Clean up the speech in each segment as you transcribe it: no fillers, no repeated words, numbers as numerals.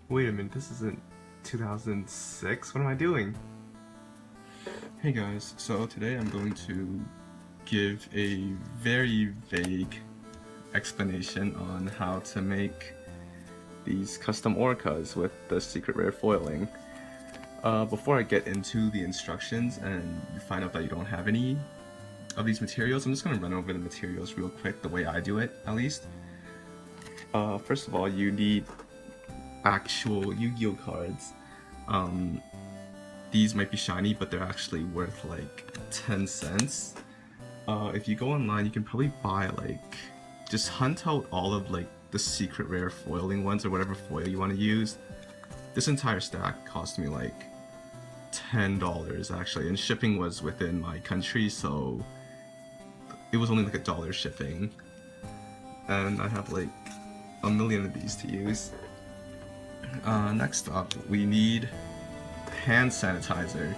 Wait a minute, this isn't 2006? What am I doing? Hey guys, so today I'm going to give a very vague explanation on how to make these custom Orcas with the secret rare foiling. Before I get into the instructions and you find out that you don't have any of these materials, I'm just going to run over the materials real quick, the way I do it, at least. First of all, you need actual Yu-Gi-Oh cards. These might be shiny, but they're actually worth like 10 cents. If you go online, you can probably buy just hunt out all of the secret rare foiling ones or whatever foil you want to use. This entire stack cost me like $10 actually, and shipping was within my country, so it was only like $1 shipping. And I have like a million of these to use. Next up, we need hand sanitizer.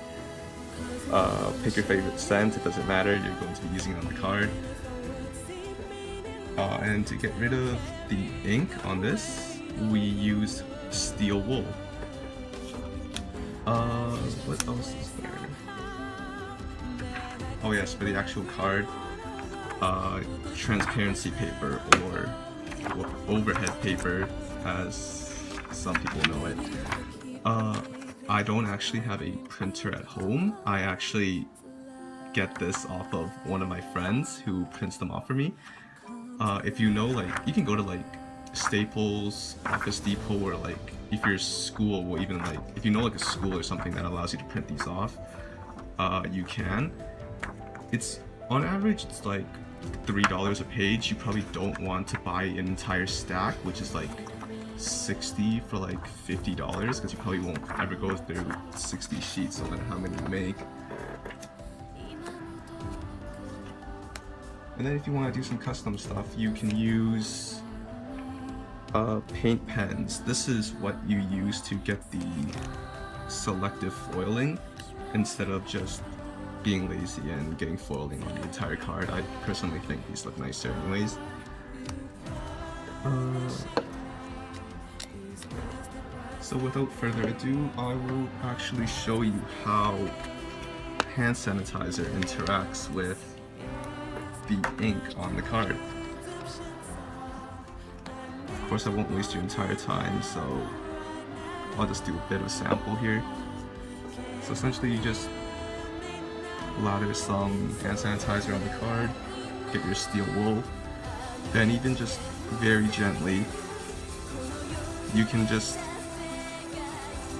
Pick your favorite scent, it doesn't matter, you're going to be using it on the card. And to get rid of the ink on this, we use steel wool. What else is there? Oh yes, for the actual card, transparency paper, or overhead paper as some people know it. I don't actually have a printer at home. I actually get this off of one of my friends who prints them off for me. If you know, you can go to Staples, Office Depot, or if your school will even if you know a school or something that allows you to print these off, you can. It's on average it's like $3 a page. You probably don't want to buy an entire stack, which is like 60 for like $50, because you probably won't ever go through 60 sheets no matter how many you make. And then if you want to do some custom stuff, you can use paint pens. This is what you use to get the selective foiling instead of just being lazy and getting foiling on the entire card. I personally think these look nicer anyways. So without further ado, I will actually show you how hand sanitizer interacts with the ink on the card. Of course, I won't waste your entire time, so I'll just do a bit of a sample here. So essentially, you just lather some hand sanitizer on the card, get your steel wool, then even just very gently, you can just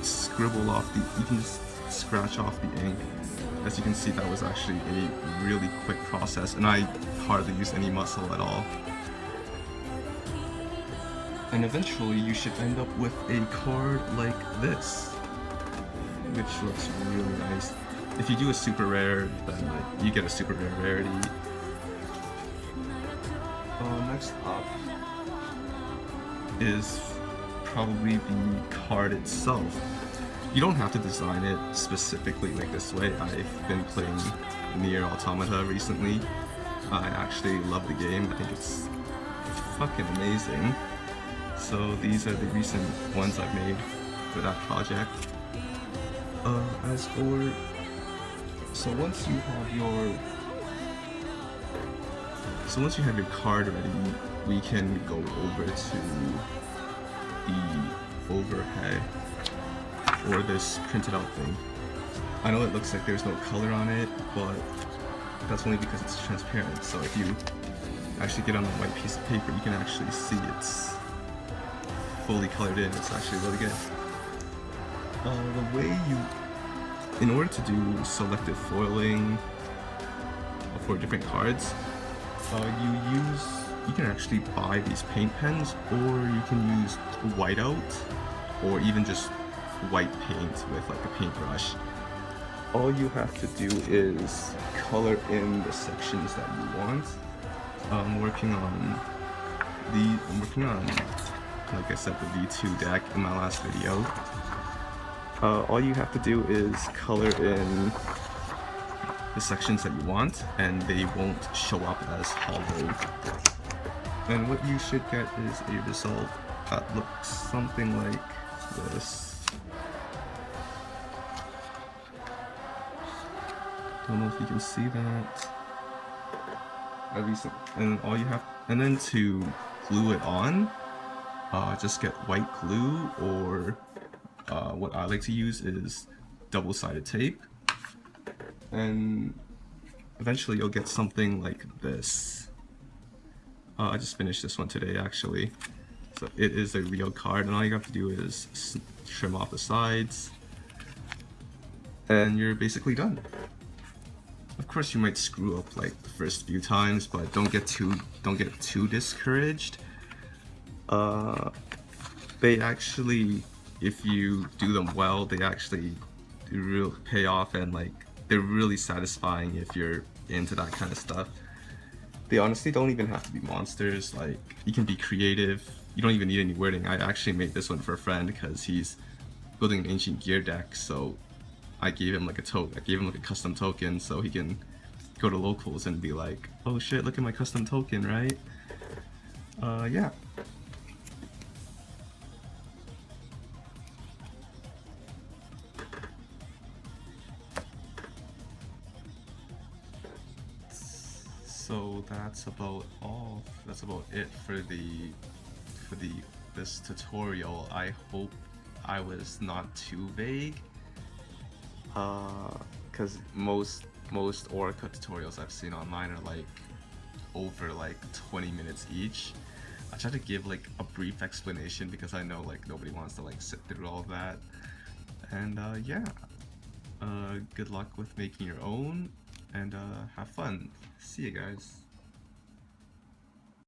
scribble off you can just scratch off the ink. As you can see, that was actually a really quick process, and I hardly used any muscle at all. And eventually you should end up with a card like this, which looks really nice. If you do a super rare, then you get a super rare rarity. Next up is probably the card itself. You don't have to design it specifically like this way. I've been playing Nier Automata recently. I actually love the game. I think it's fucking amazing. So these are the recent ones I've made for that project. So once you have your card ready, we can go over to the overhead, or this printed out thing. I know it looks like there's no color on it, but that's only because it's transparent. So if you actually get on a white piece of paper, you can actually see it's fully colored in. It's actually really good. In order to do selective foiling for different cards, you can actually buy these paint pens, or you can use whiteout, or even just white paint with a paintbrush. All you have to do is color in the sections that you want. I'm working on, like I said, the V2 deck in my last video. All you have to do is color in the sections that you want, and they won't show up as hollow. And what you should get is a result that looks something like this. Don't know if you can see that. At least, and all you have, and then to glue it on, just get white glue, or what I like to use is double-sided tape, and eventually you'll get something like this. I just finished this one today actually. So it is a real card, and all you have to do is trim off the sides, and you're basically done. Of course, you might screw up like the first few times, but don't get too discouraged. They actually, if you do them well, they actually do real pay off, and like they're really satisfying if you're into that kind of stuff. They honestly don't even have to be monsters. Like, you can be creative. You don't even need any wording. I actually made this one for a friend because he's building an ancient gear deck, so I gave him like a custom token so he can go to locals and be like, oh shit, look at my custom token, right? Yeah. So that's about all. That's about it for this tutorial. I hope I was not too vague. Because most Orica tutorials I've seen online are like over like 20 minutes each. I try to give like a brief explanation because I know like nobody wants to like sit through all of that. And yeah, good luck with making your own, and have fun. See you guys.